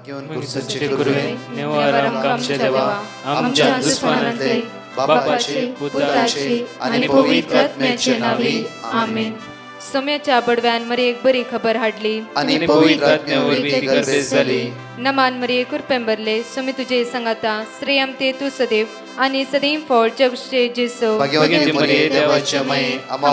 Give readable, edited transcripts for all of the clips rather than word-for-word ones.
घेऊन पुरुषाचे गुरुवे नेवार आमच्या देवा आमच्या दुश्मनांतले बापाचे पुत्राचे आणि पवित्र आत्म्याचे नावे आमेन. सोम्याच्या बडव्यान मरी एक बरी खबर हाडली आणि पवित्र आत्म्यावर ती गर्दी झाली. नमान मरी कुरपेंबरले सोमी तुझे संगाता श्रेयम ते तू सदैव आणि सदैव फळ जगचे जेसो. भाग्यवती मरिये देवाच्या माये आम्हा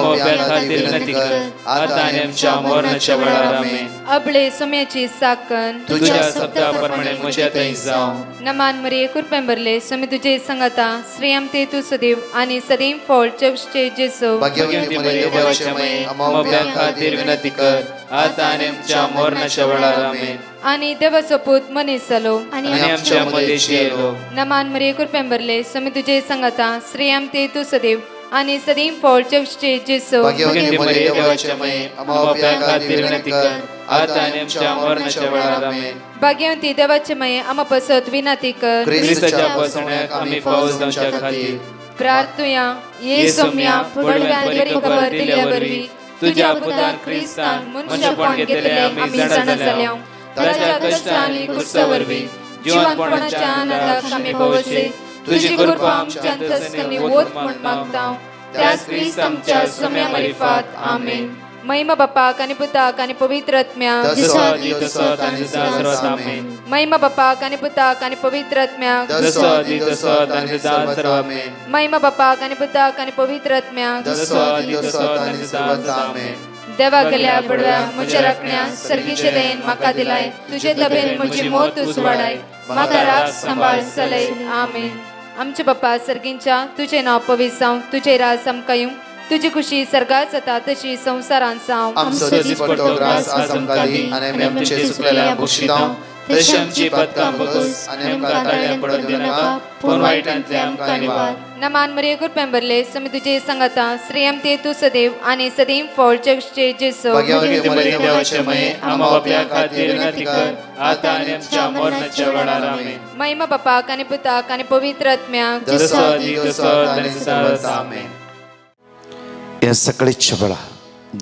खातीर विनंती कर आता आणि आमच्या मरणाच्या वेळार आमेन. अबळे सोम्याची साकन तुझ्या शब्दाप्रमाणे म्हज्या थंय जावं. नमान मरी कुरपेंबरले सोमी तुझे संगाता श्रेयम ते तू सदैव आणि सदैव फळ जगचे जेसो. भाग्यवती मरिये देवाच्या माये आम्हा खातीर विनंती कर आता आणि आमच्या मरणाच्या वेळार आमेन. आणि देवाचो पूत मनीस जालो आणि आमच्या मध्येशी येलो. नमान मरी कुरपेंबरले सोमी तुझे संगाता श्रेयम ते तू सदैव आणि सदैव फळ जगचे जेसो. भाग्यवती मरिये देवाच्या माये आम्हा खातीर विनंती कर आता आणि आमच्या मरणाच्या वेळार आमेन. भाग्यवती देवाचे माये आम्हा पसत विनंती कर ख्रिस्ताच्या पसण्याक आम्ही पावस जावच्या खातीर प्रार्थुया. ये सोम्या बडव्यान बरी खबर दिल्या वरवी तुझ्या पुतान ख्रिस्तान मनशापण घेतले आम्ही जाणा जाल्या. ताच्या कष्टांनी क्रुसावरवी जीवनपणाच्या आनंदाक आम्ही पवसे तुझी कृपा आमच्या अंतस्करणी वोत म्हण मागता. त्याच ख्रिस्त आमच्या सोम्या मार्फत आमेन. महिमा बापाक आणि पुताक आणि पवित्र आत्म्याक महिमा बापाक आणि पुताक आणि पवित्र आत्म्याक महिमा बापाक आणि पुताक आणि पवित्र आत्म्याक. देवा गेल्या बडव्या म्हज्या राखण्या सर्गीचे देन म्हाका दिलाय तुझे तबेन म्हजी मोत उसवाडाय म्हाका राख सांबाळ चलय आमेन. आमचे बाप्पा सर्गींच्या तुझे नाव पवित्र जावं तुझे राज आमकां येवं तुझी खुशी सर्गात जाता तशी संसारांत जावं. आमचो दिसपट्टो ग्रास आज आमकां दी आनी आमी आमचे सुकलेल्या बक्षितांव तशी आमची पदकां बगस आनी आमकां ताळ्यां पडत दिनाका पूण वायटांतले आमकां निवार. नमान मरिये कुरपेंबरले सोमी तुझे संगाता श्रेयम ते तू सदैव आणि सदैव फळ जगचे जेसो. भाग्यवती मरिये देवाचे माये आम्हा बाप्या खातीर विनंती कर आता आनी आमच्या मरणाच्या वेळार आमेन. महिमा बापाक आणि पुताक आणि पवित्र आत्म्याक आमेन. ह्या सकाळीच्या वेळा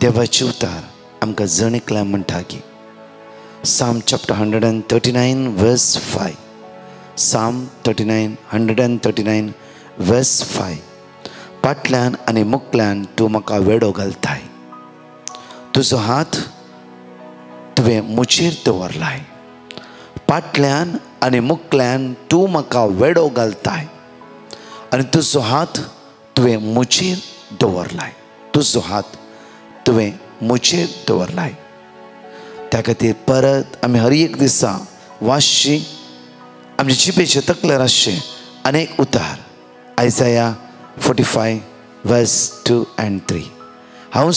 देवाचे उतार आमकां जणिकल्या म्हणटा की Psalm chapter 139 verse 5. Psalm 139 verse 5. पाटल्यान आनी मुखल्यान तूं म्हाका वेडो घालताय तुजो हात तुवें मुचेर दवरलाय. पाटल्यान आनी मुखल्यान तूं म्हाका वेडो घालताय आनी तुजो हात तुवें मुचेर दवरलाय. तुजो हात तुवें मुचेर दवरलाय. त्या खातीर परत आमी हर एक दिसा वाचची आमच्या जिबेचे तकलेर आसचे अनेक उतार. आयजाया 45 verse 2 and 3. हांव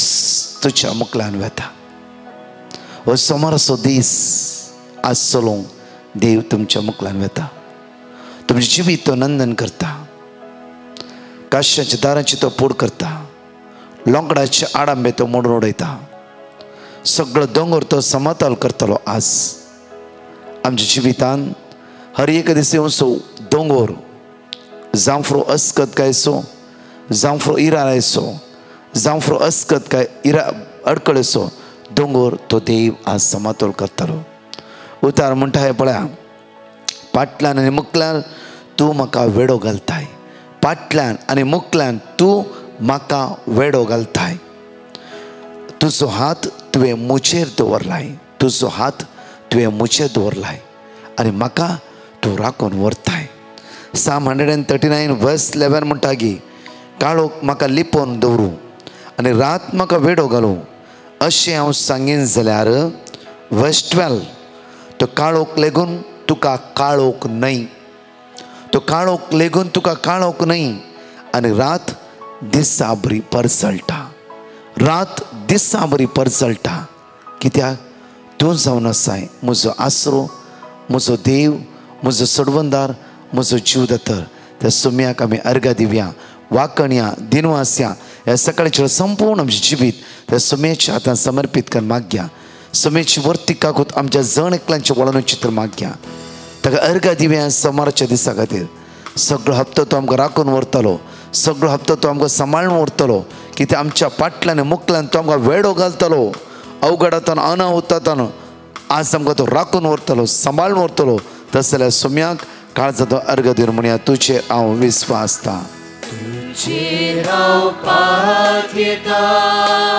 तुज्या मुखल्यान वेता. हो सोमाराचो दीस आज चलोवंक देव तुमच्या मुखल्यान वेता. तुमची जिबीत तो नंदन करता. काश्याच्या दारांची तो पोड करता. लोंकडाचे आडांबे तो मोडून उडयता. सगळो दोंगर तो समतल करतलो. आज आमच्या जिवितान हर एक दीस येवसो दोंगर जावं फुरो अस्कत काय सो जावं फुरो इरा आयसो जावं फुरो अस्कत काय इरा अडकळसो दोंगर तो देव आज समतोल करतलो. उतार म्हणटा हे पळया पाटल्यान आनी मुखल्यान तूं म्हाका वेडो घालताय. पाटल्यान आनी मुखल्यान तूं म्हाका वेडो घालताय. तुजो हात तुवें मुचेर दवरलाय. तुजो हात तुवें मुचेर दवरलाय आनी म्हाका तूं राखून व्हरताय. Psalm 139 verse 11 म्हणटा की काळोख म्हाका लिपोवन दवरूं आनी रात म्हाका वेडो घालूं अशें हांव सांगीन जाल्यार verse 12 तो काळोख लेगून तुका काळोख न्हय. तो काळोख लेगून तुका काळोख न्हय आनी रात दिसा बरी परसळटा. रात दिसा बरी परसळटा. कित्याक तूं जावन आसाय म्हजो आसरो म्हजो देव म्हजो सडवंदार म्हजो जीवदातर. त्या सोम्याक आमी अर्घा दिवया वाकण्या दिनवास्या ह्या सकाळच्या संपूर्ण आमचें जिवीत त्या सोम्याच्या हातांत समर्पीत कर मागया. सोम्याची वर्ती काकूत आमच्या जण एकल्यांच्या वळण चित्र मागया. ताका अर्घा दिवया सोमाराच्या दिसा खातीर. सगळो हप्तो तो आमकां राखून व्हरतलो. सगळो हप्तो तो आमकां सांबाळून व्हरतलो. कित्याक आमच्या पाटल्यान मुखल्यान तो आमकां वेडो घालतलो. अवघडातान अनाहुतातान आज आमकां तो राखून व्हरतलो, सांबाळून व्हरतलो. तस जाल्यार सोम्याक काळजाचो तो अर्घ दिवन म्हणया, तुजेर हांव विस्वासता.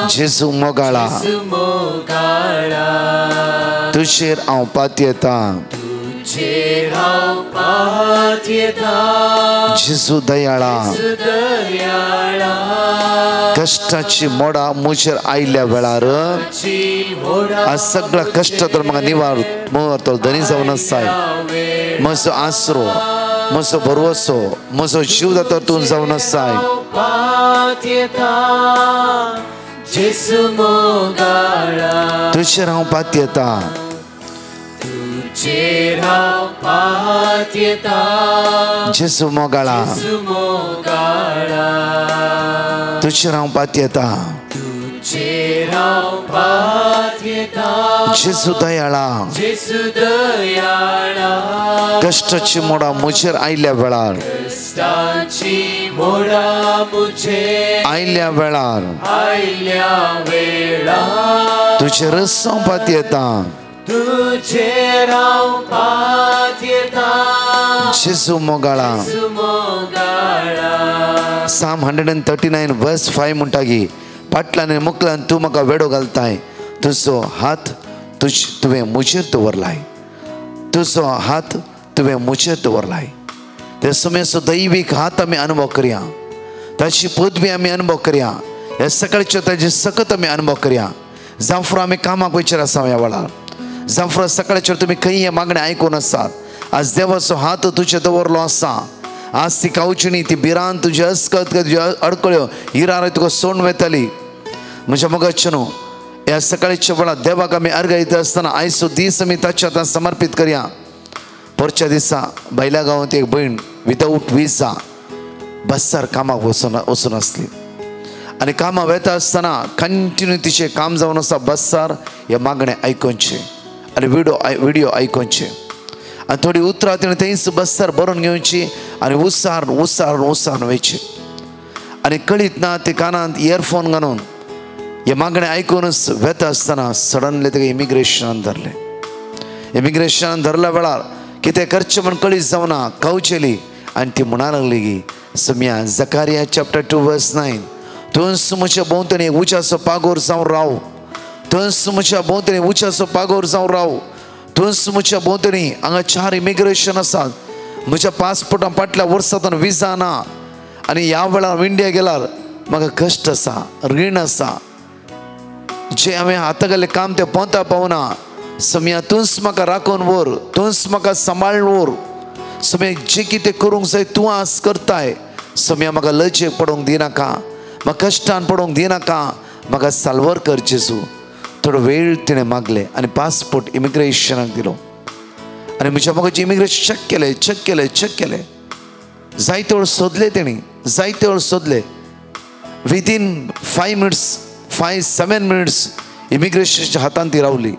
जेजू मोगाळा, तुजेर हांव पातयेता. जेजू दयाळा, कष्टाची मोडा मुजेर आयिल्ल्या वेळार आज सगळा कष्ट तर म्हाका निवारतलो. धनी जावन आसाय, म्हजो आसरो, म्हजो भरवसो, म्हजो जीव दातो तूं जावन आसाय. तुजेर हांव पातयेता. जेजू मोगाळा, तुजेर हांव पातयेता. जेजू दयाळा, कष्टाची मोडा मुजेर आयिल्ल्या वेळार, आयिल्ल्या वेळार तुजेरच हांव पातयेता. जेजू मोगाळा. Psalm 139 verse 5 म्हणटागी, पाटलान आनी मुखलान तूं म्हाका वेडो घालताय. तुजो हात तुवें मुजेर दवरलाय. तुजो हात तुवें मुजेर दवरलाय. ते सुमेचो दैवीक हात आमी अनुभव करया. ताची पदवी आमी अनुभव करया. हे सकाळचे ताचे सकत आमी अनुभव करया. जांफ्रो आमी कामाक वयचेर आसा ह्या वेळार. जांफ्रो सकाळचेर तुमी खंय हे मागणे आयकून आसात. आज देवाचो हात तुजे दवरलो आसा. आज ती कावचिणी, ती बिरान, तुजी अस्कत, तुज्यो अडकळ्यो हिरार तुका सोडून वेताली. म्हज्या मोगाचे न्हू, ह्या सकाळच्या वेळार देवाक आमी अर्घ दिता आसतना आयचो दीस आमी ताच्या हातांत समर्पीत करया. परच्या दिसा भायल्या गांवांत एक भयण विदाऊट विजा बसार कामाक वचून आसली. आनी कामां वेता आसतना कंटिन्यू तिचें काम जावन आसा बसार हे मागणे आयकोनचे आनी व्हिडिओ आयकोनचे. आनी थोडी उतरां तिणें थंयच बसार बरोवन घेवची आनी उसारून वयची. आनी कळीत ना ते कानांत इयरफोन घालून हे मागणे आयकूनच वेता आसतना सडनली ताका इमिग्रेशनान धरलें. इमिग्रेशनान धरल्या वेळार कितें करचें म्हण कळीत जावना, कावचेली. आनी ती म्हणा लागली की सम्या, जकारिया चॅप्टर 2 verse 9, तुंस म्हज्या भोंवतणी उज्याचो पागोर जावन राव. तुंस म्हज्या भोंवतणी उज्याचो पागोर जावन राव. तुंस म्हज्या भोंवतणी हांगा 4 इमिग्रेशन आसात. म्हज्या पासपोर्टान फाटल्या वर्सांतून विजा ना. आनी ह्या वेळार इंडिया गेल्यार म्हाका कश्ट आसा, रीण आसा. जे हांवें हाता घाल्लें काम तें पोंता पावना. सम्या, तूंच म्हाका राखून व्हर, तूंच म्हाका सांबाळून व्हर. सम्या, जे कितें करूंक जाय तूं आज करताय. सम्या, म्हाका लजेक पडोवंक दिनाका, म्हाका कश्टान पडोवंक दिनाका, म्हाका साल्वर कर जेजू. थोडो वेळ तिणें मागले आनी पासपोर्ट इमिग्रेशनाक दिलो. आनी म्हज्या मोगाचें इमिग्रेशन चेक केलें. जायते वेळ सोदले तेणी, जायते वेळ सोदले. विदीन 7 मिनिट्स इमिग्रेशनच्या हातान ती रावली.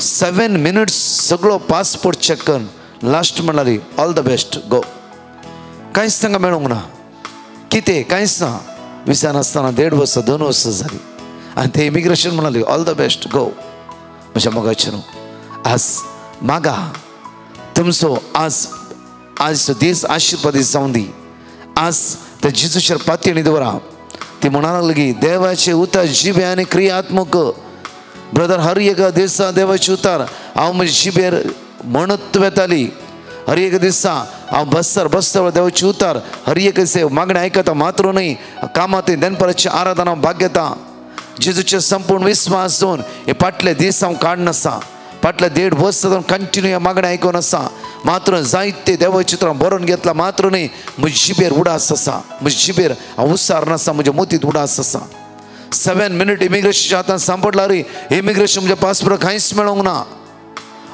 7 मिनिट्स सगळो पासपोर्ट चेक करून लास्ट म्हणली ऑल द बेस्ट, गो. कांयच तांकां मेळूंक ना. कितें कांयच ना. विसा नासतना 1.5 वर्सां 2 वर्सां जाली. आनी ते इमिग्रेशन म्हणली ऑल द बेस्ट, गो. म्हज्या मोगाचे न्हू, आज मागा तुमचो आजचो दीस आशिर्वादीत जावं दी. आज त्या जेजूचेर पातयेणी दवरा. ती म्हणा लागली की देवाचे उतार जिबे आनी क्रियात्मक. ब्रदर, हर एका दिसा देवाचे उतार हांव म्हज्या जिबेर म्हणत वेताली. हर एक दिसा हांव बसता देवाचे उतार हर एक दिसा मागणे आयकता. मात्र न्हय, कामांत दनपराची आराधना भाग घेता. जेजूचे संपूर्ण विस्वास दवरून हे फाटले दीस हांव काडन आसा. फाटले 1.5 वर्सां कंटिन्यू हे मागणे आयकून आसा. मात्र जायते देवाचे चित्रां बरोवन घेतला. मात्र न्हय, म्हज्या जिबेर उडास आसा. म्हज्या जिबेर हांव उसार नासा. म्हज्या मोतीत उडास आसा. 7 मिनिट इमिग्रेशनच्या हातान सांपडला रे. इमिग्रेशन म्हज्या पासपोर्ट कांयच मेळोंक ना.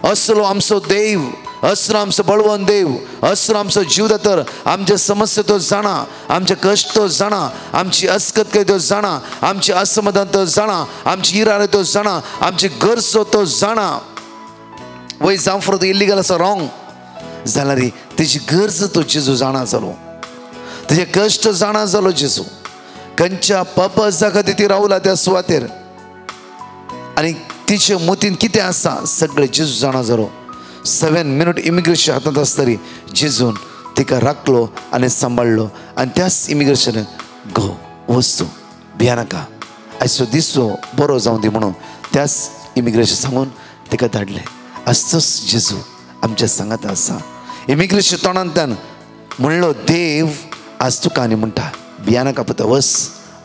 असलो आमचो देव, असलो आमचो बळवंत देव, असलो आमचो जीवदातर. आमचे समस्या तो जाणा, आमचे कश्ट तो जाणा, आमची अस्कतकाय तो जाणा, आमची असमाधान तो जाणा, आमची इराण तो जाणा, आमची गरज तो जाणा. वय जावं तो इल्लीगल आसा, रॉंग जाल्यार तेजी गरज तो जेजू जाणा जालो. तेजे कश्ट जाणा जालो जेजू. खंयच्या पर्पजा खातीर ती रावला त्या सुवातेर. आनी तिचे मोतीन कितें आसा सगळे जेजू जाणा जालो. 7 मिनट इमिग्रेशन हातांत आसतरी जेजून तिका राखलो आनी सांबाळलो आनी त्याच इमिग्रेशनाक गो वस्तू भिया नाका आयचो दीस बरो जावं दी म्हणून त्याच इमिग्रेशन सांगून तिका धाडले. असतोच जेजू आमच्या सांगात आसा. इमिग्रेशन तोंडांतल्यान म्हणलो देव आज तुका आनी म्हणटा भिया नाका पुता वस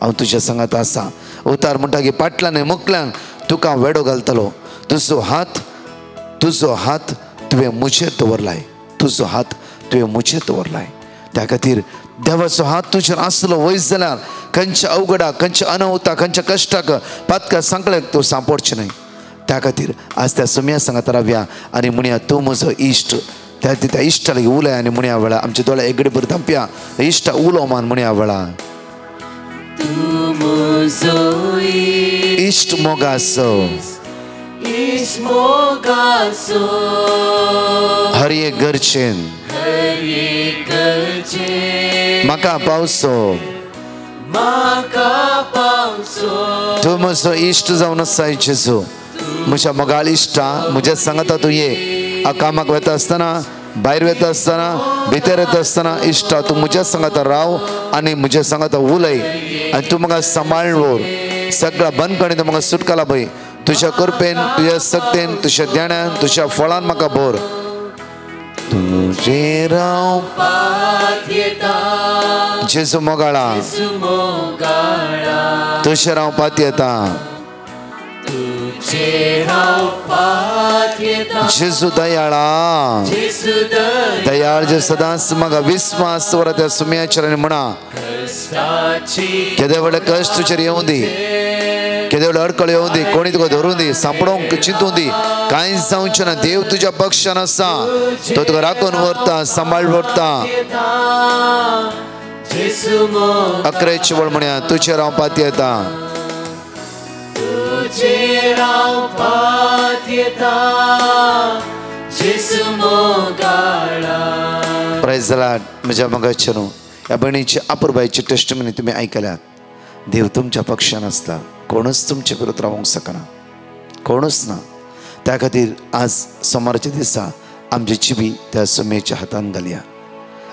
हांव तुज्या सांगात आसा. उतार म्हणटा की पाटल्यान मुखल्यांक तुका वेडो घालतलो. तुजो हात तुवें मुजेर दवरलाय. तुजो हात तुवें मुजेर दवरलाय. त्या खातीर देवाचो हात तुजेर आसलो वयस जाल्यार खंयच्या अवघडाक खंयच्या अनवताक खंयच्या कश्टाक पातका सांकळ्याक तूं सांपडचें न्हय. त्या खातीर आज त्या सुम्या सांगात रावया आनी म्हणया तूं म्हजो इश्ट. त्या इश्टा लागीं उलय आनी म्हणया वेळा आमचे दोळे एगडे भर धांपया इश्टा उलो मान म्हणया वेळा. इश्ट मोगासो हर एक गरजेन म्हाका पावसो तूं म्हजो इश्ट जावन आसाय जेजू. म्हज्या मोगाळ इश्टा म्हज्या सांगाता तूं ये. कामाक वता आसतना भायर वता आसतना भितर येता आसतना इश्टा तूं म्हज्या सांगाता राव आनी म्हज्या सांगाता उलय आनी तूं म्हाका सांबाळवर सगळा बंद करून म्हाका सुटका लाभय. तुज्या कृपेन तुज्या सक्तेन तुज्या ध्यानान तुज्या फळान म्हाका भर. तुजे रावपाक येता जेजू मोगाळा तुजे रावपाक येता जेजू दयाळा दयाळ जे सदांच म्हाका विस्वास दवरा त्या सुम्याचेर म्हणा केदे व्हडले कश्ट तुजेर येवं दी केदे व्हडले अडकळ येवं दी कोणी तुका धरूं दी सांपडोवंक चिंतूं दी कांयच जावचें ना. देव तुज्या पक्षान आसा तो तुका राखून व्हरता सांबाळ व्हरता. 11 वळ म्हणया तुजेर रावपाक येता प्रायज द लॉर्ड. म्हज्या मोगाचे न्हू ह्या भयणीची अपुरबायची टेस्टमनी तुमी आयकल्यात. देव तुमच्या पक्षान आसता कोणूच तुमचे विरोध रावंक शकना कोणूच ना. त्या खातीर आज सोमारच्या दिसा आमची जिबी त्या सुमेच्या हातान घालया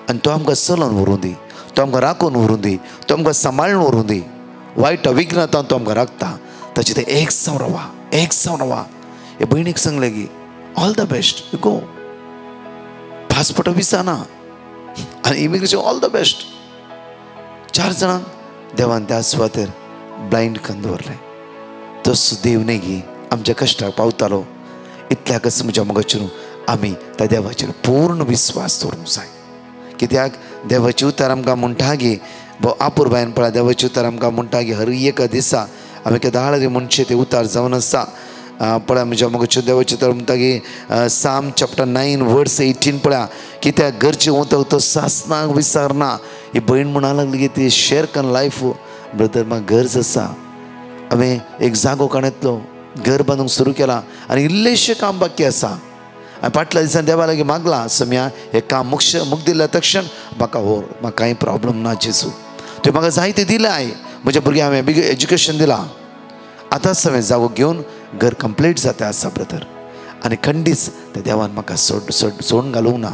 आनी तो आमकां चलोवन व्हरूं दी तो आमकां राखून व्हरूं दी तो आमकां सांबाळून व्हरूं दी. वायट विघ्नांतान तो आमकां राखता ताचे ते एक जावन रावा. हे भयणीक सांगलें की all the best you go. Passport visa ना आनी इमिग्रेशन ऑल द बेस्ट. 4 जाणांक देवान त्या सुवातेर ब्लायंड करून दवरलें. तसो देव न्ही गी आमच्या कश्टाक पावतालो. इतल्याकच म्हज्या मोगाचेर आमी त्या देवाचेर पूर्ण विस्वास दवरूंक जाय. कित्याक देवाचे उतर आमकां म्हणटा की आपुरबायन पळय देवाचे उतर आमकां म्हणटा की हर एक दिसा आमी केदाळ म्हणचे ते उतार जावन आसा. पळय म्हज्या मोगाचेर देवाचे उतर म्हणटा की साम चॅप्टर 9 वर्स 18 पळया कित्याक गरजे वतक तो सासनाक विचारना. ही भयण म्हणा लागली की ती शेअर करून लायफ ब्रदर म्हाका गरज आसा. हांवें एक जागो काणयतलो घर बांदूंक सुरू केला आनी इल्लेशें काम बाकी आसा. हांवें फाटल्या दिसान देवा लागीं मागलां सम्या हें काम मूक दिल्या तक्षण म्हाका व्हर म्हाका कांय प्रॉब्लम ना जेजू तुवें म्हाका जाय तें दिलाय. म्हज्या भुरग्यांक हांवें बिग एज्युकेशन दिलां. आतांच हांवें जागो घेवन घर कंप्लीट जाता आसा ब्रदर आनी खंडीच त्या देवान म्हाका सोडून घालूंक ना.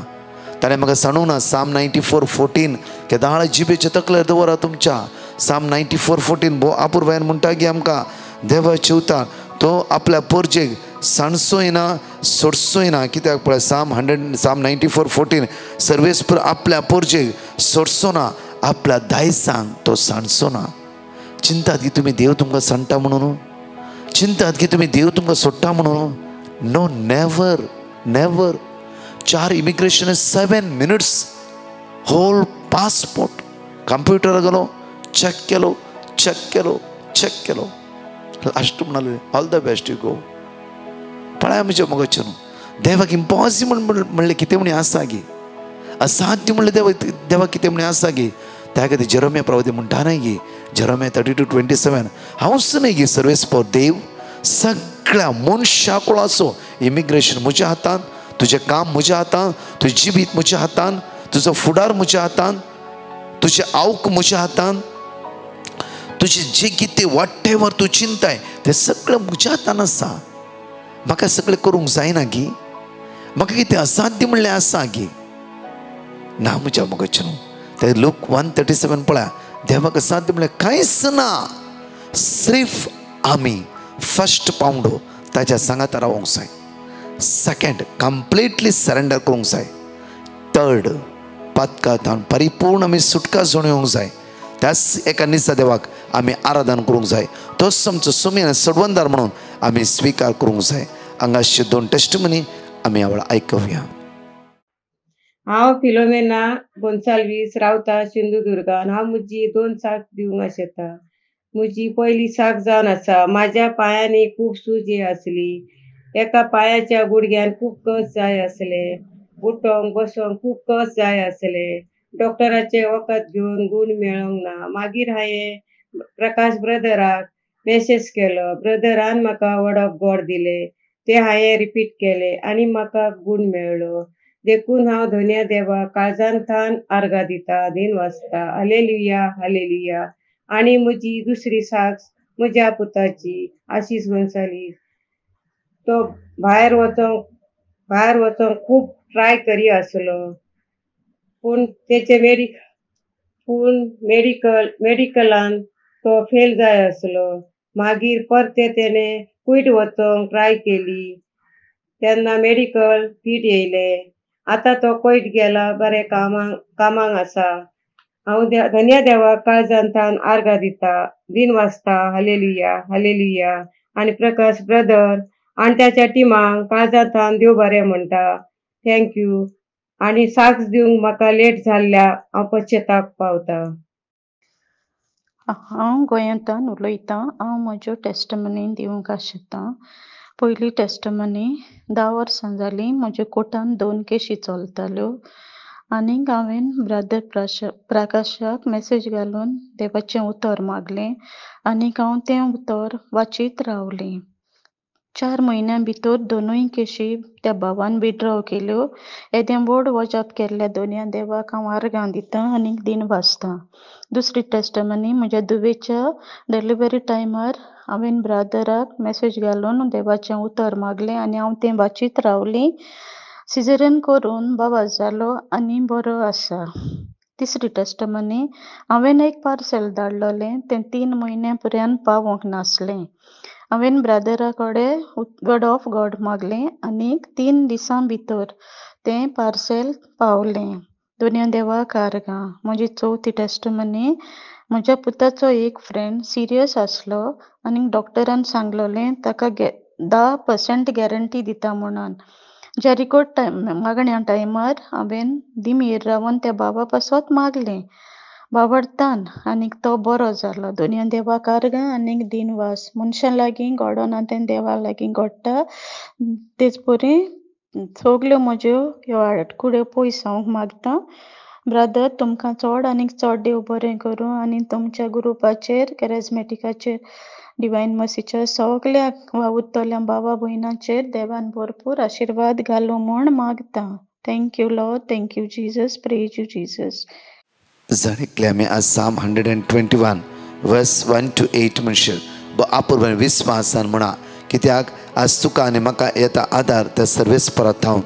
ताणें म्हाका सांगूंक ना साम 94:14 केदाळ जिबेचे तकलेर दवरा तुमच्या. साम 94:14 आपुरबायन म्हणटा की आमकां देवा चिवता तो आपल्या पोरजेक सांडचोय ना सोडचोय ना. कित्याक पळय साम 94:14 सर्वेस आपल्या पोरजेक सोडचो ना आपल्या दायसांक तो सांडचो ना. चिंतात की तुमी देव तुमकां सांडटा म्हणून चिंतात की तुमी देव तुमकां सोडटा म्हणून. No never never. 4 immigration 7 minutes whole passport computer गेलो चेक केलो लास्ट म्हणाले all the best you go. पळय म्हज्या मोगाचें न्हू देवाक इम्पॉसिबल म्हणलें कितें म्हणी आसा गी असाध्य म्हणलें देवा कितें म्हणी आसा गी. त्या खातीर जेरोम्या प्रवादी म्हणटा न्हय गी जेरोम्या 32:27 हांवच न्हय गी सर्वेस पळय देव सगळ्या मनशा कुळाचो इमिग्रेशन म्हज्या हातान तुजें काम म्हज्या हातान तुजी जिबीत म्हज्या हातान तुजो फुडार म्हज्या हातान तुजें आवक म्हज्या हातान तुजें जें कितें वॉट एवर तूं चिंताय तें सगळें म्हज्या हातान आसा. म्हाका सगळें करूंक जायना गी, म्हाका कितें असाध्य म्हणलें आसा गी. ना म्हज्या मोगाचें ते लूक 1:37 पळया. देवाक असाध्य म्हणलें कांयच ना. सिर्फ आमी फर्स्ट पावंडो ताच्या सांगात रावूंक जाय. सेकंड कंप्लीटली सरेंडर करूंक जाय. थर्ड पातकांतान परिपूर्ण आमी सुटका जोडूंक जाय. त्याच एका निसा देवाक आमी आराधन करूंक जाय. तोच आमचो सुमी आनी सडवंदार म्हणून आमी स्विकार करूंक जाय. हांगाचे 2 टेस्टमनी आमी आवळ आयकुया. हांव फिलोमेना गोन्साल्वीस रावता सिंधुदुर्गान. हांव म्हजी 2 साक दिवंक आशेता. म्हजी पयली साक जावन आसा. म्हाज्या पांयांनी खूब सूज आसली. एका पांयाच्या गुडघ्यान खूब कस जाय आसले. उठोंक बसोंक खूब कस जाय आसले. डॉक्टराचे वखद घेवन गूण मेळोंक ना. मागीर हांवें प्रकाश ब्रदराक मेसेज केलो. ब्रदरान म्हाका वर्ड ऑफ गॉड दिले. ते हांवें रिपीट केले आनी म्हाका गूण मेळ्ळो. देखून हांव धन्य देवा काळजांतल्यान आर्गां दिता, दिन वाजता. Hallelujah hallelujah. आनी म्हजी दुसरी साक म्हज्या पुताची आशीष गोन्साल्वीस. तो भायर वचोंक खूब ट्राय करी आसलो, पूण तेचे मेडिकलान तो फेल जाय आसलो. मागीर परते तेणें कुयट वचोंक ट्राय केली तेन्ना मेडिकल फीट येयले. आतां तो कुयट गेला, बरें कामाक आसा. हांव धन्य देवाक काळजांतल्यान आर्गां दिता, दिन वाजता. Hallelujah hallelujah. आनी प्रकाश ब्रदर आनी त्याच्या टिमाक काळजांतल्यान देव बरें म्हणटा. थँक्यू. आनी साक्स दिवंक म्हाका लेट जाल्ल्या हांव पश्चाताप पावता. हांव गोंयांतल्यान उलयतां. हांव म्हज्यो टेस्टमनी दिवंक आशेतां. पयली टेस्टमनी 10 वर्सां जालीं म्हज्या कोर्टान 2 केसी चलताल्यो. आनीक हांवें ब्रदर प्रकाशाक मेसेज घालून देवाचें उतर मागलें आनीक हांव तें उतर वाचीत रावलें. 4 म्हयन्यां भितर 2 केसी त्या भावान विड्रॉ केल्यो. येदें व्हड वजाप केल्ल्या धन्य देवाक हांव आर्गां दितां आनीक दिन वाजतां. दुसरी टेस्टमनी म्हज्या धुवेच्या डिलिव्हरी टायमार हांवें ब्रदराक मेसेज घालून देवाचें उतर मागलें आनी हांव तें वाचीत रावलीं. सिझेरियन करून बाबा जालो आनी बरो आसा. तिसरी टेस्टमनी हांवें एक पार्सल धाडलोलें, तें 3 म्हयन्यां पर्यंत पावोंक नासलें. हांवें ब्रदरा कडेन वर्ड ऑफ गॉड मागलें आनीक 3 दिसां भितर तें पार्सेल पावलें. धन्य देवाक आर्गां. म्हजी चवथी टेस्टमनी म्हज्या पुताचो एक फ्रेंड सिरियस आसलो आनीक डॉक्टरान सांगलोलें ताका 10% गॅरंटी दिता म्हणून. जेरिको मागण्या टायमार हांवें दिमेर रावन त्या बाबा पासत मागलें बावडतान आनीक तो बरो जालो. धन्य देवाक आर्गां आनीक दिनवास. मनशां लागीं घडोना तें देवा लागीं घडटा. तेच परी सगल्यो म्हज्यो ह्यो आडकुड्यो पयस हांव मागतां. ब्रदर तुमकां चड आनीक चड देव बरें करूं आनी तुमच्या ग्रुपाचेर कॅरिझमॅटिकाचेर डिवायन मसीच्या सगल्या उत्तोल्या भावा भयणांचेर देवान भरपूर आशिर्वाद घालूं म्हूण मागतां. Thank you Lord. Thank you Jesus. Praise you Jesus. जाणिकले आमी आज साम 121 वर्स 1 to 8 म्हणशीर आपुर्बान विस्वासान म्हणा. कित्याक आज तुका आनी म्हाका येता आदार त्या सर्वेस परत थावन.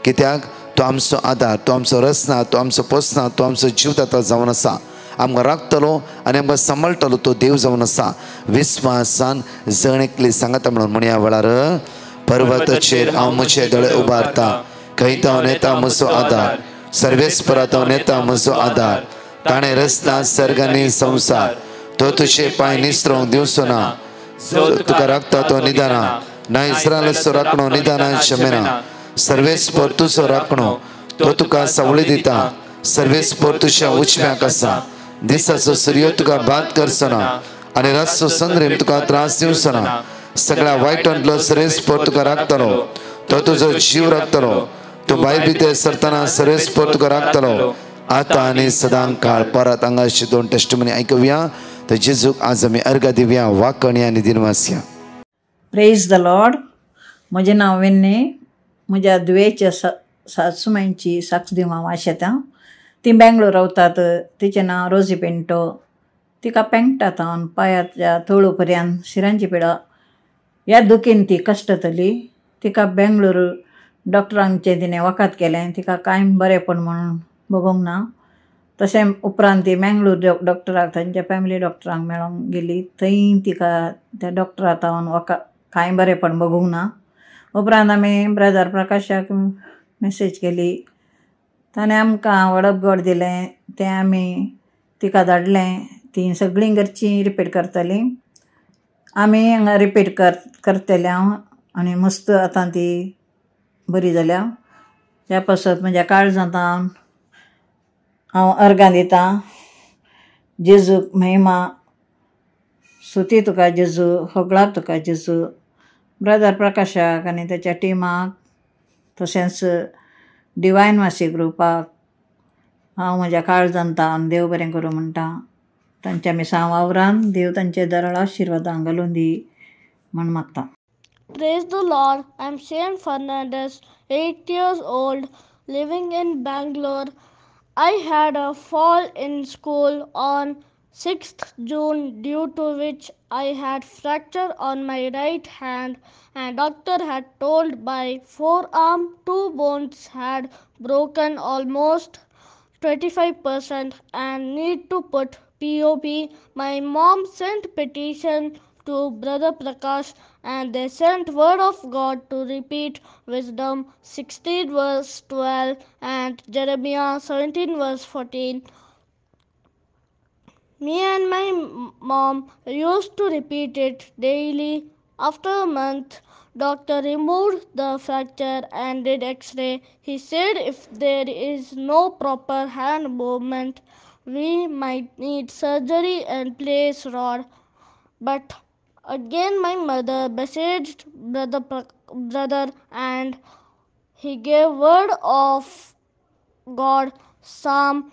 कित्याक तो आमचो आदार, तो आमचो रसना, तो आमचो पोसना, तो आमचो जीवदाता जावन आसा. आमकां राखतलो आनी आमकां सांबाळटलो तो देव जावन आसा. विस्वासान जणेकली सांगता म्हणून म्हणया वेळार पर्वताचेर हांव म्हजे दोळे उबारता. खंयता नेता म्हजो आदार, सर्वेस्परात नेता म्हजो आदार. ताणें रचला सर्ग आनी संवसार, तो तुजे पांय निसरोंक दिवचो ना. तुका राखता तो निदाना, ना इस्रायलाचो राखणो निदाना शमेना. सर्वेस्पर तुजो राखणो, तो तुका सावळी दिता. सर्वेस्पर तुज्या उजव्याक आसा. दिसाचो सूर्य तुका बाद करचो ना आनी रातचो चंद्रीम तुका त्रास दिवचो ना. सगळ्या वायटांतलो सर्वेस्पर तुका राखतलो, तो तुजो जीव राखतलो. तो भायर भितर सरतना सर्वेस्पर तुका राखतलो, आतां आनी सदां काळ. परत हांगाची 2 टेस्टमनी आयकुया. तर जेजूक आज आमी अर्घ दिवया, वाकणी आनी दिनवासया. Praise the Lord. म्हजें नांव वेन्ने. म्हज्या दुयेच्या सासूमांची साक्ष दिवंक हांव आशेतां. ती बेंगलोर रावतात. तिचें नांव रोजी पेंटो. तिका पेंगटात पांयाच्या तळू पर्यंत शिरांची पिडा ह्या दुखीन ती कश्टतली. तिका बेंगळूर डॉक्टरांचे तिणें वखद केलें, तिका कांय बरेंपण म्हणून बगूंक ना. तशें उपरांत ती मेंगळूर डॉक्टराक तांच्या फॅमिली डॉक्टरांक मेळोंक गेली. थंय तिका त्या डॉक्टराक कांय बरेंपण बगूंक ना. उपरांत आमी ब्रदर प्रकाशाक मेसेज केली. ताणें आमकां वडप गोड दिलें, तें आमी तिका धाडलें. ती सगळीं घरचीं रिपीट करतलीं, आमी हांगा रिपीट करतलें हांव. आनी मस्त आतां ती बरी जाल्या. ह्या पासत म्हज्या काळजांत हांव अर्गां दितां. जेजूक महिमा, स्तुती तुका जेजू, होगळाप तुका जेजू. ब्रदर प्रकाशाक आनी ताच्या टिमाक, तशेंच डिवायन मासी ग्रुपाक हांव म्हज्या काळजांतान देव बरें करूं म्हणटा. तांच्या मिसां वावरान देव तांचे दरळ आशिर्वादां घालून दी म्हण मागता. Praise the Lord. I'm Shane Fernandez, 8 years old, living in Bangalore. I had a fall in school on 6th June, due to which I had fracture on my right hand, and doctor had told my forearm 2 bones had broken almost 25% and need to put POP. My mom sent petition to Brother Prakash, and they sent word of God to repeat Wisdom 16 verse 12 and Jeremiah 17 verse 14. Me and my mom used to repeat it daily. After a month, doctor removed the fracture and did x-ray. He said if there is no proper hand movement, we might need surgery and place rod. But again my mother messaged brother and he gave word of God, Psalm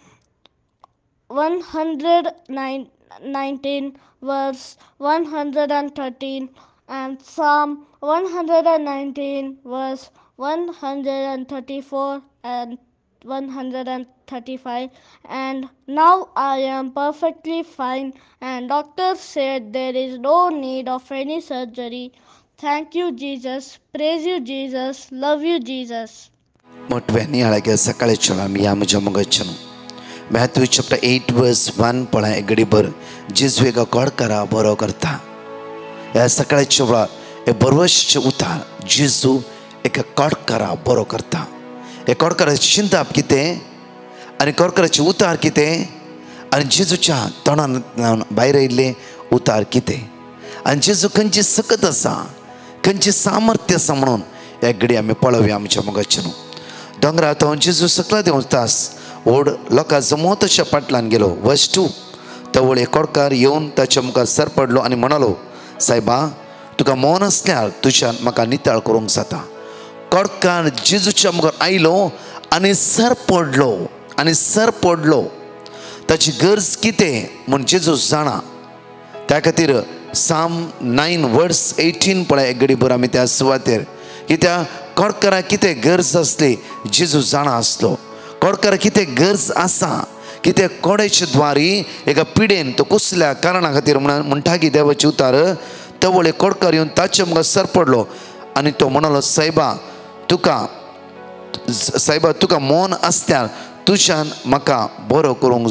119 verse 113 and Psalm 119 verse 134 and 135, and now I am perfectly fine, and doctor said there is no need of any surgery. Thank you Jesus, praise you Jesus, love you Jesus. मोठव्यांनी हाळागे सकाळी चला मी या म्हज्या मगचनो Matthew chapter 8 वर्स 1 पळय गडीभर जेजू एका कोडकारा बरो करता. ह्या सकाळच्या वेळार हे बरवशेचे उतार जेजू एका कोडकारा बरो करता. हे कोडकाराची चिंता कितें आनी कोडकाराचे उतार कितें आनी जेजूच्या तोंडांतल्यान भायर आयिल्ले उतार कितें आनी जेजू खंयची सकत आसा, खंयची सामर्थ्य आसा म्हणून ह्या घडी आमी पळोवया आमच्या मोगाच्यान. दोंगरार तो जेजू सकला देवूं तास व्हड लोकां जमो तशा फाटल्यान गेलो. वर्स 2 तो व्हड कोडकार येवन ताच्या मुखार सर पडलो आनी म्हणलो, सायबा तुका मौन आसल्यार तुज्यान म्हाका निताळ करूंक जाता. कोडकार जेजूच्या मुखार आयलो आनी सर पडलो. ताची गरज कितें म्हूण जेजू जाणा. त्या खातीर साम 9 वर्स 18 पळय एक घडी भर आमी त्या सुवातेर की त्या कोडकाराक कितें गरज आसली जेजू जाणा आसलो. कोडकाराक कितें गरज आसा की ते कोड्याच्या द्वारी एका पिडेन तो कसल्या कारणा खातीर म्हणटा की देवाचे उतार तो वळे कोडकार येवन ताच्या मुखार सर पडलो आनी तो म्हणलो, सायबा तुका मौन आसल्यार तुज्यान म्हाका बरो करूंक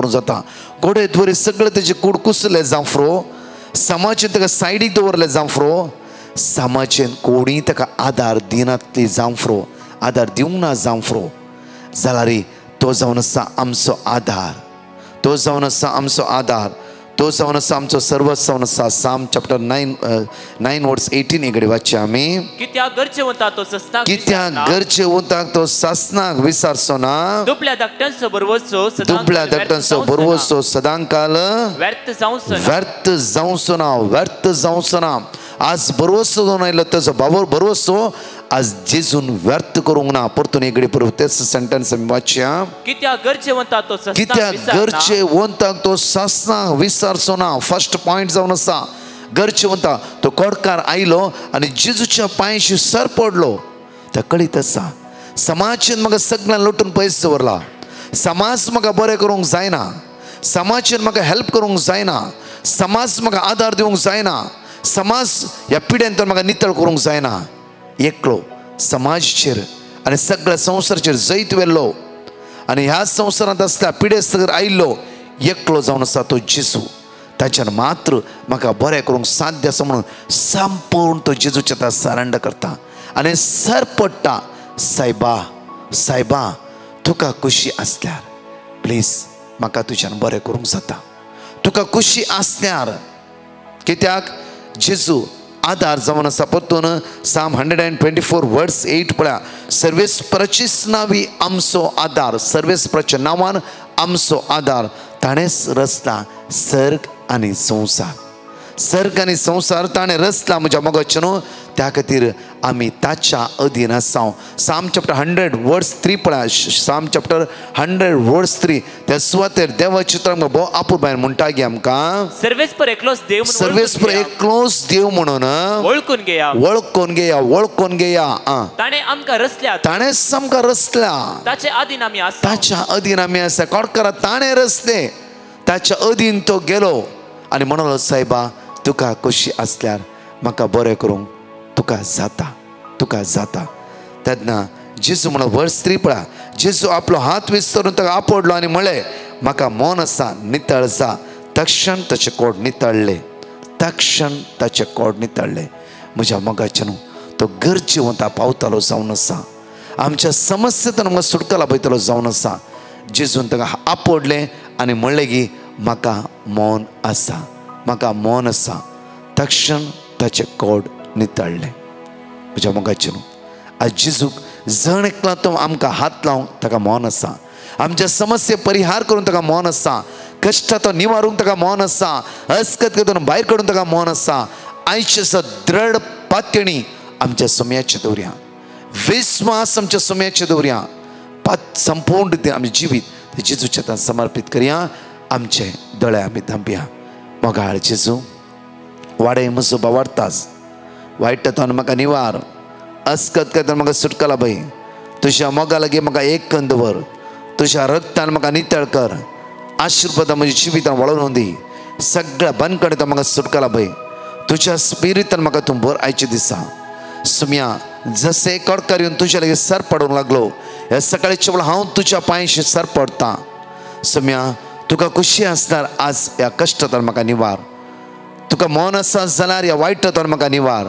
जाता. कोडे द्वारे सगळे तेजे कूड कुसले जावफ्रो, समाजान ताका सायडीक दवरले जावफ्रो, समाजान कोणी ताका आदार दिनातली जावफ्रो, आदार दिवंक ना जावफ्रो, जाल्यार तो जावन आसा आमचो आदार, तो जावन आसा आमचो सर्वस्व जावन आसा. साम चॅप्टर 9 वर्स 18 एकडे वाचया आमी. कित्याक गरजेवंताक तो सासनाक विसारचो ना, दुबळ्या धाकट्यांचो बरवसो सदांकाल व्यर्थ जावचो ना. आज बरवसो जावन आयलो ताजो बरवसो आज जेजून व्यर्थ करूंक ना. परतून एकडे परत तेच सेंटेन्स आमी वाचया. कित्याक गरजेवंताक तो सासनाक विसारचो ना. फर्स्ट पॉइंट जावन आसा गरजेवंता तो कोडकार आयलो आनी जेजूच्या पांयशी सर पडलो. ते कळीत आसा समाजान म्हाका सगळ्यां लुटून पयस दवरला, समाज म्हाका बरें करूंक जायना, समाजान म्हाका हेल्प करूंक जायना, समाज म्हाका आदार दिवंक जायना, समाज ह्या पिढ्यान तर म्हाका नितळ करूंक जायना. एकलो समाजाचेर आनी सगळ्या संवसाराचेर जैत वेल्लो आनी ह्या संवसारांत आसल्या पिढे सगळें आयिल्लो एकलो जावन आसा तो जेजू. ताच्यान मात्र म्हाका बरें करूंक साध्य आसा म्हणून संपूर्ण तो जेजूच्या आतां सरेंडर करता आनी सर पडटा. सायबा सायबा तुका खुशी आसल्यार प्लीज म्हाका तुज्यान बरें करूंक जाता. तुका खुशी आसल्यार कित्याक जेजू आधार जावन आसा. परतून साम 124 वर्स 8 पळया. सर्वेस्पराचीच नांवी आमचो आधार, सर्वेस्पराच्या नांवान आमचो आधार. ताणेंच रचला सर्ग आनी संवसार. सर्ग आनी संवसार ताणें रचला म्हज्या मोगाचे न्हू. त्या खातीर आमी ताच्या अधीन आसा. साम चॅप्टर 100 वर्स 3 पळया. साम चॅप्टर 100 वर्स 3 त्या सुवातेर देवाची तर भोव आपुरबायेन म्हणटा की आमकां सर्वेस्पर एकलोच देव, सर्वेस्पर एकलोच देव म्हणून वळखून घेया, वळखून घेया, वळखून घेया. ताणें आमकां रचल्या, ताणेंच आमकां रचल्या. ताचे अधीन आमी आसा, ताच्या अधीन आमी आसा. कोडकारा ताणें रचले, ताच्या अधीन तो गेलो आनी म्हणलो सायबा तुका खुशी आसल्यार म्हाका बरें करूंक तुका जाता, तुका जाता. तेन्ना जेजू म्हणलो वर्स 3 पळया. जेजू आपलो हात विस्तरून ताका आपडलो आनी म्हणलें म्हाका मन आसा नितळ जा. तक्षण ताचे कोड नितळ्ळे, तक्षण ताचे कोड नितळ्ळे. म्हज्या मोगाचे न्हू तो गरजेवंता पावतालो जावन आसा. आमच्या समस्येंतल्यान म्हाका सुटकाला पळयतलो जावन आसा. जेजून ताका आपडलें आनी म्हणलें की म्हाका मन आसा, म्हाका मन आसा. तक्षण ताचे कोड नितळ्ळे. म्हज्या मोगाचे न्हू आज जेजूक जण एकलो तो आमकां हात लावंक ताका मन आसा. आमच्या समस्ये परिहार करून ताका मन आसा. कश्ट तो निवारूंक ताका मन आसा. अस्कत करून भायर काडून ताका मन आसा. आयचे दृढ पातयणी आमच्या सुमयाचेर दवरया, विस्वास आमच्या सुमयाचेर दवरया. संपूर्ण रितीन आमचें जिवीत जेजूच्या हातांत समर्पीत करया. आमचे दोळे आमी धांपया. मोगाळ जेजू वाडय म्हजो वाडताच. वायटांतल्यान म्हाका निवार, अस्कत करता म्हाका सुटकाला भय. तुज्या मोगा लागीं म्हाका एक कन्न दवर. तुज्या रक्तान म्हाका नितळ कर. आशिर्वादां म्हज्या जिवितान वळोवन दी. सगळ्या बंदकडेन म्हाका सुटकाला भय. तुज्या स्पिरितान म्हाका तूं भर आयचे दिसा. सुम्या जसे कडकार येवन तुज्या लागीं सर पडूंक लागलो, ह्या सकाळीच्या वेळा हांव तुज्या पांयशी सर पडटा. सुम्या तुका खुशी आसल्यार आज ह्या कश्टांतल्यान म्हाका निवार. तुका मन आसा जाल्यार ह्या वायटांतल्यान म्हाका निवार.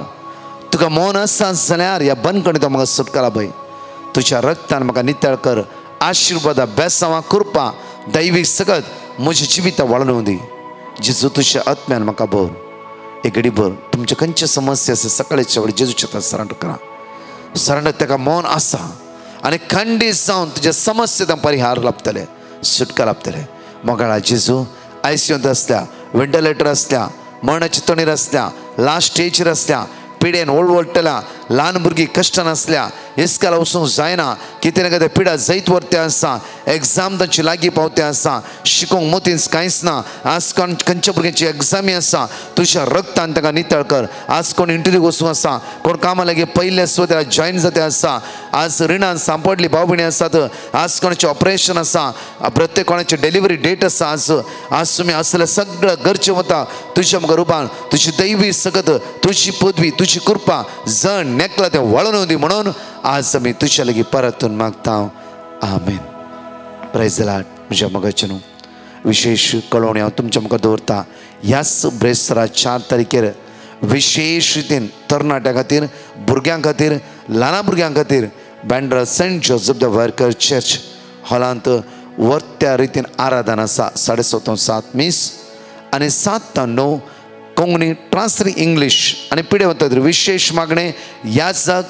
तुका मन आसा जाल्यार ह्या बंदकडेन म्हाका सुटकाला भय. तुज्या रक्तान म्हाका नितळ कर. आशिर्वादां, बेसांवां, कृपा, दैवीक सगत म्हज्या जिवितां वळोवन दी. जेजू तुज्या आत्म्यान म्हाका भर. एक घडी भर. तुमचे खंयचे समस्या आसा सकाळीच्या वेळी जेजूच्या हातांत सरेंडर करा. सरेंडर ताका मन आसा आनी खंडीत जावन तुज्या समस्येंत परिहार लाभतले, सुटका लाभतले. मोगाळा जेजू ICUंत आसल्या, वेंटिलेटर आसल्या, मरणाची तणीर आसल्या, लास्ट स्टेजीर आसल्या, पिडेन ओळवळटल्या, ल्हान भुरगीं कश्टान आसल्या, इस्काला वचूंक जायना, कितें ना कितें पिडा जैत व्हरते आसा, एग्जाम तांची लागीं पावते आसा, शिकोवंक मतींच कांयच ना. आज खंयच्या भुरग्यांची एग्जामी आसा, तुज्या रक्तान ताका नितळ कर. आज कोण इंटरव्यूक वचूंक आसा, कोण कामा लागीं पयले सुवातेर जॉयन जाते आसा, आज रिणान सांपडली भाव भयणी आसात, आज कोणाचें ऑपरेशन आसा, प्रत्येक कोणाची डिलिव्हरी डेट आसा. आज तुमी असले सगळं गरजे वता तुज्या म्हाका रुपान. तुजी दैवी सगत, तुजी पदवी, तुजी कृपा जण नेकला तें वळोवन दी म्हणून आज आमी तुज्या लागीं परतून मागता. आमेन. Praise the Lord. म्हज्या मोगाचे न्हू विशेष कळोवणी हांव तुमच्या मुखार दवरता. ह्याच ब्रेस्तारा 4 तारखेर विशेष रितीन तरणाट्यां खातीर, भुरग्यां खातीर, ल्हान भुरग्यां खातीर Bandra Saint Joseph the worker church हॉलांत वर्त्या रितीन आराधना आसा. 7:30 मिस आनी 7 ते 9 कोंकणी ट्रान्सलेट इंग्लीश आनी पिडे वता विशेष मागणे. ह्या जाग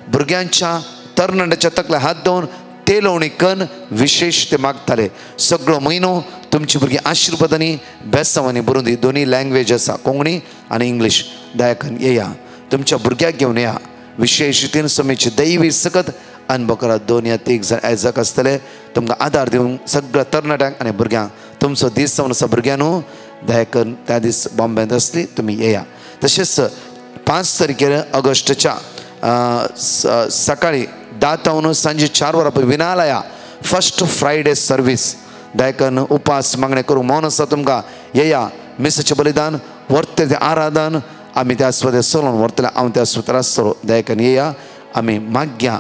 भुरग्यांच्या तरणाट्याच्या तकल्या हात दवरून तेलवणी कन विशेष ते मागताले. सगळो म्हयनो तुमची भुरगीं आशिर्वादांनी बेसांवांनी बरोवन दी. दोनी लँग्वेज आसा, कोंकणी आनी इंग्लीश. दयाकन येया, तुमच्या भुरग्याक घेवन येया. विशेष रितीन समेची दैवी सकत अनुभव करा. 2 या 3 जण आयजक आसतले तुमकां आदार दिवंक सगळ्या तरणाट्यांक आनी भुरग्यांक. तुमचो दीस जावन आसा भुरग्यांनू, दयाकन त्या दीस बॉम्बेंत आसली तुमी येया. तशेंच 5 तारखेर ऑगस्टच्या सकाळी 10 ते सांजे 4 वरां विनालया फर्स्ट फ्रायडे सर्वीस. दयाकन उपास मागणे करूंक मौन आसा तुमकां. येया. मिसाचें बलिदान, वर्ते तें आराधन, आमी त्या सुवातेर चलोन व्हरतले. हांव त्या सुवातेर आसतलो. दयाकन येया, आमी मागया.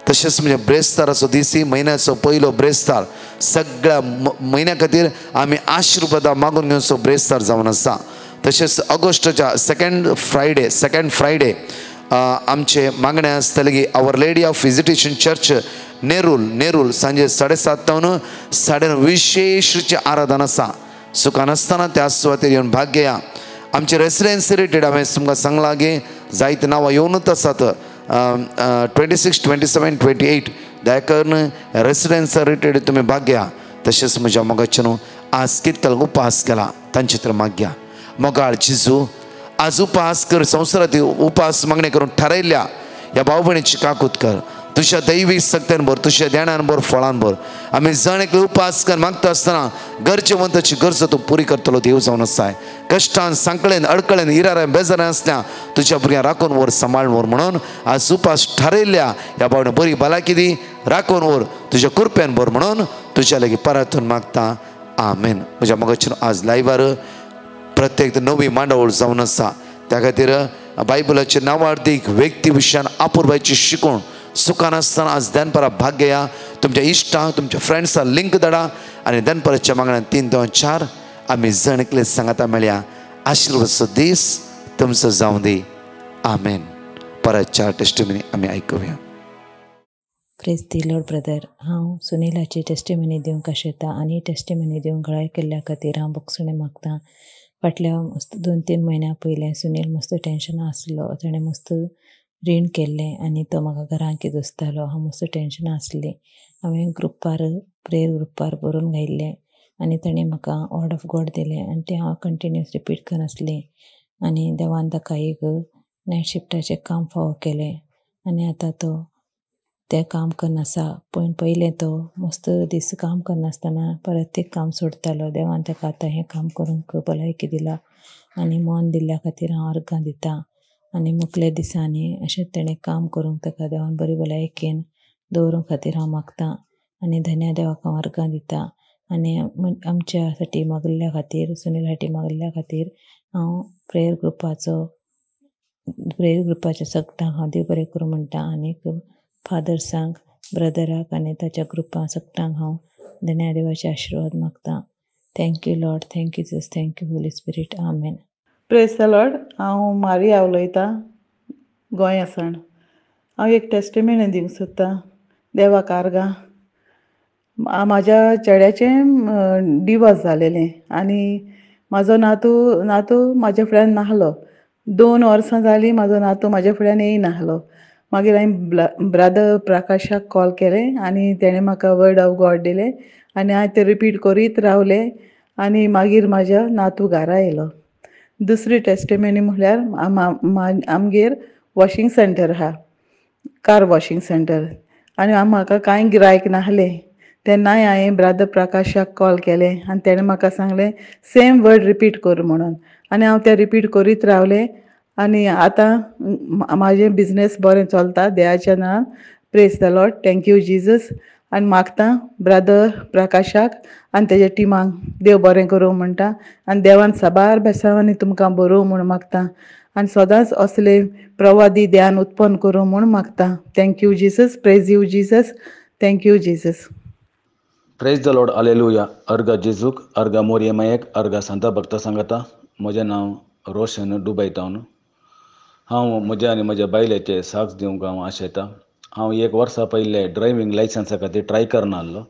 तशेंच म्हणजे ब्रेस्ताराचो दिसी, म्हयन्याचो पयलो ब्रेस्तार. सगळ्या म्हयन्या खातीर आमी आशिर्वादा मागून घेवचो ब्रेस्तार जावन आसा. तशेंच ऑगस्टाच्या सेकंड फ्रायडे आमचे मागणें आसतलें की Our Lady of Visitation Church Nerul सांजे 7:30 वन 9:30 विशेषचे आराधना आसा. सुखान आसतना त्या सुवातेर येवन भाग घेया. आमचे रेसिडेन्सी रिटेड हांवें तुमकां सांगलां की जायते नांवां येवनूच आसात. 26, 27, 28 दया करून रेसिडेन्सी रिटेड तुमी भाग घेया. तशेंच म्हज्या मोगाचे न्हू आज कितल उपास केला तांचे तर मागया. मोगाळ जिजू आज उपास कर, संवसारांत उपास मागणी करून ठरयल्या ह्या भाव भयणीची काकूत कर. तुझ्या दैवी सक्त्यान भर, तुझ्या ध्यानान भर, फळान भर. आमी जण एकले उपास कर मागता आसतना गरजेवंताची गरज तूं पुरी करतलो देव जावन आसाय. कश्टान सांकळेन अडकळेन इराऱ्यान बेजाऱ्यान आसल्या तुज्या भुरग्यांक राखून व्हर, सांबाळून व्हर. म्हणून आज उपास ठरयल्या ह्या भावने बरी भलायकी दी, राखून व्हर, तुज्या कृपेन भर. म्हणून तुज्या लागीं परतून मागता. आमेन. म्हज्या मोगाचेर आज लायव्हार प्रत्येक नवी मांडावळ जावन आसा. त्या खातीर बायबलाचे नांवार्थीक व्यक्ती विशयान आपुरबायची शिकवण सुखान आसतना आज दनपरा भाग घेया. तुमच्या इश्टांक, तुमच्या फ्रेंड्सांक लिंक धाडा आनी दनपराच्या मागण्यान 3 ते 4 आमी जण एकले सांगाता मेळया. आशिर्वादचो दीस तुमचो जावं दी. आमेन. परत 4 टेस्टिमनी आमी आयकुया. प्रेज दी लॉर्ड ब्रदर. हांव सुनीलाची टेस्टिमनी दिवंक आशेता आनी टेस्टिमनी दिवंक घाय केल्ल्या खातीर हांव भोगसणे मागतां. फाटल्या 2-3 म्हयन्या पयलें सुनील मस्त टेंशन आसलो. ताणें मस्त रीण केल्लें आनी तो म्हाका घरांत दसतालो. हांव मस्त टेंशन आसलें. हांवें ग्रुपार प्रेयर ग्रुपार बरोवन घायल्लें आनी ताणें म्हाका वर्ड ऑफ गॉड दिलें आनी तें हांव कंटिन्यूस रिपीट करन आसलें. आनी देवान ताका एक नायट शिफ्टाचें काम फावो केलें आनी आतां तो तें काम करनासा. पयलें तो मस्त दीस काम करनासतना परत एक काम सोडतालो. देवान ताका आतां हें काम करूंक भलायकी दिला आनी मन दिल्ल्या खातीर हांव अर्गां दितां. आनी मुखल्या दिसांनी अशें तेणें काम करूंक ताका देवान बरी भलायकेन दवरूं खातीर हांव मागतां आनी धन्य देवाक हांव अर्गां दितां. आनी आमच्या साठी मागिल्ल्या खातीर, सुनील साठी मागिल्ल्या खातीर हांव प्रेयर ग्रुपाच्या सगळ्यांक हांव देव बरें करूं म्हणटा. आनीक फादर्सांक, ब्रदराक आनी ताच्या ग्रुपां सगळ्यांक हांव धन्य देवाचे आशिर्वाद मागतां. Thank you Lord, thank you Jesus, thank you Holy spirit. Amen. Praise the Lord. हांव मारिया उलयतां गोंया सावन. हांव एक टेस्टिमनी दिवंक सोदतां देवाक आर्गां. म्हाज्या चेड्याचें डिवोर्स जालेलें आनी म्हाजो नातू म्हाज्या फुड्यान नाहलो. 2 वर्सां जालीं म्हाजो नातू म्हाज्या फुड्यान येयनाहलो. मागीर हांवें ब्रदर प्रकाशाक कॉल केलें आनी तेणें म्हाका वर्ड ऑफ गॉड दिलें आनी हांवें तें रिपीट करीत रावलें आनी मागीर म्हाज्या नातू घरा येयलो. दुसरी टेस्टिमनी म्हळ्यार आमगेर वॉशिंग सेंटर आहा, कार वॉशिंग सेंटर. आनी म्हाका कांय गिरायक नाहलें. तेन्नाय हांवें ब्रदर प्रकाशाक कॉल केलें आनी तेणें म्हाका सांगलें सेम वर्ड रिपीट कर म्हणून. आनी हांव तें रिपीट करीत रावलें आनी आतां म्हाजें बिजनेस बरें चलता देवाच्या नांवान. Praise the Lord. Thank you Jesus. आनी मागतां ब्रदर प्रकाशाक आनी तेज्या टिमाक देव बरें करूं म्हणटा आनी देवान साबार बेसांवांनी तुमकां बरोवं म्हूण मागतां आनी सदांच असले प्रवादी ध्यान उत्पन्न करूं म्हूण मागतां. Thank you Jesus. Praise you Jesus. Thank you Jesus. Praise the Lord. Hallelujah. अर्गा जेजूक, अर्गा मोरयेमायेक, अर्गा सांता भक्ता सांगाता. म्हजें नांव रोशन, दुबय टावन. हांव म्हज्या आनी म्हज्या बायलेचे साक्ष दिवंक हांव आशेतां. हांव 1 वर्सा पयले ड्रायव्हिंग लायसन्सा खातीर ट्राय करनासलो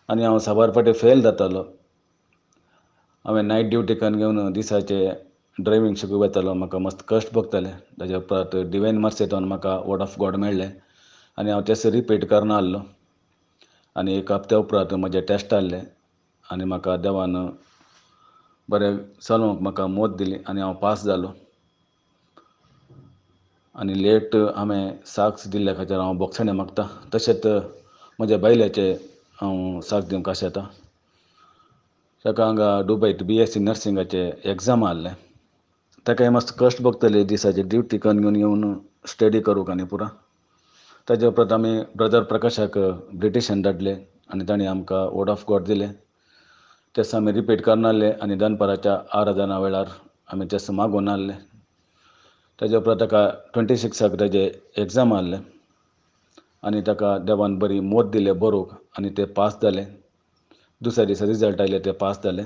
आनी हांव साबार फावटी फेल जातालो. हांवें नायट ड्युटी करून घेवन दिसाचे ड्रायव्हिंग शिकूंक वतालो. म्हाका मस्त कश्ट भोगताले. ताच्या उपरांत डिवायन मर्सेंतून म्हाका वर्ड ऑफ गॉड मेळ्ळें आनी हांव तें रिपीट करनासलो. आनी 1 हप्त्या उपरांत म्हजें टेस्ट आसलें आनी म्हाका देवान बरें चलोवंक म्हाका मोद दिली आनी हांव पास जालो. आनी लेट हांवें साक्ष दिल्ल्या खातीर हांव भोगसणे मागतां. तशेंच म्हज्या बायलेचे हांव साक्ष दिवंक आशेतां. ताका हांगा दुबयत BSc नर्सिंगाचे एग्जाम आहले. ताकाय मस्त कश्ट भोगतले दिसाचे ड्युटी करून घेवन येवन स्टडी करूंक आनी पुरा. ताच्या उपरांत आमी ब्रदर प्रकाशाक ब्रिटिशान धाडले आनी ताणें आमकां वर्ड ऑफ गॉड दिलें. तें आमी रिपीट करनासले आनी दनपाराच्या आराधना वेळार आमी तें मागून नासलें. ताजे उपरांत ताका 26 ताजे एग्जाम आहले आनी ताका देवान बरी मोद दिले बरोवंक आनी ते पास जाले. दुसऱ्या दिसा रिजल्ट आयले ते पास जाले.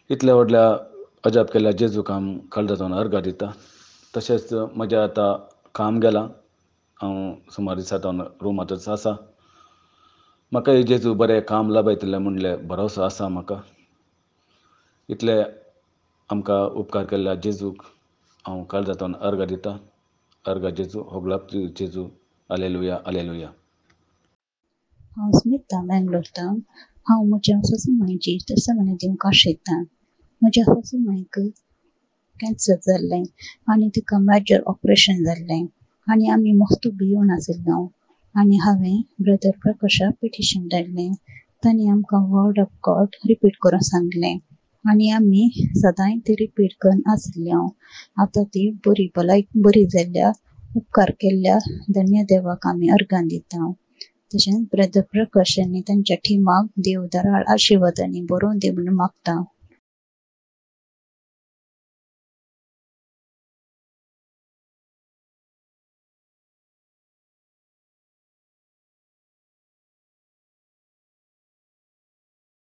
इतल्या व्हडल्या अजाप केल्ल्या जेजूक हांव काळजांतल्यान अर्घ दिता. तशेंच म्हजें आतां काम गेलां. हांव सुमार दिसांतल्यान रुमांतच आसा. म्हाका ही जेजू बरें काम लाभयतले म्हणलें भरोसो आसा म्हाका. इतले आमकां उपकार केल्ल्या जेजूक हांव काळजांतल्यान अर्घ दिता. अर्घ जेजू होगलाप जेजू हालेलुया हालेलुया. हांव स्मिता मँगलोरतां. हांव म्हज्या सासू मांयची टेस्टमनी दिवंक आशयतां. म्हज्या सासू मांयक कॅन्सर जाल्लें आनी तिका मेजर ऑपरेशन जाल्लें आनी आमी मस्त भिवून आशिल्लो आनी हांवें ब्रदर प्रकाशाक पिटिशन धाडलें. तांणी आमकां वर्ड ऑफ गॉड रिपीट करून सांगलें आनी आमी सदांय ती रिपीट करून आशिल्लो. आतां ती बरी जाल्ल्या उपकार केल्ल्या धन्य देवाक आमी अर्गां दिता. तशेंच ब्रदर प्रकाश आनी तांच्या टिमाक देव दाराळ आशिर्वादांनी बरोवन दी म्हणून मागता.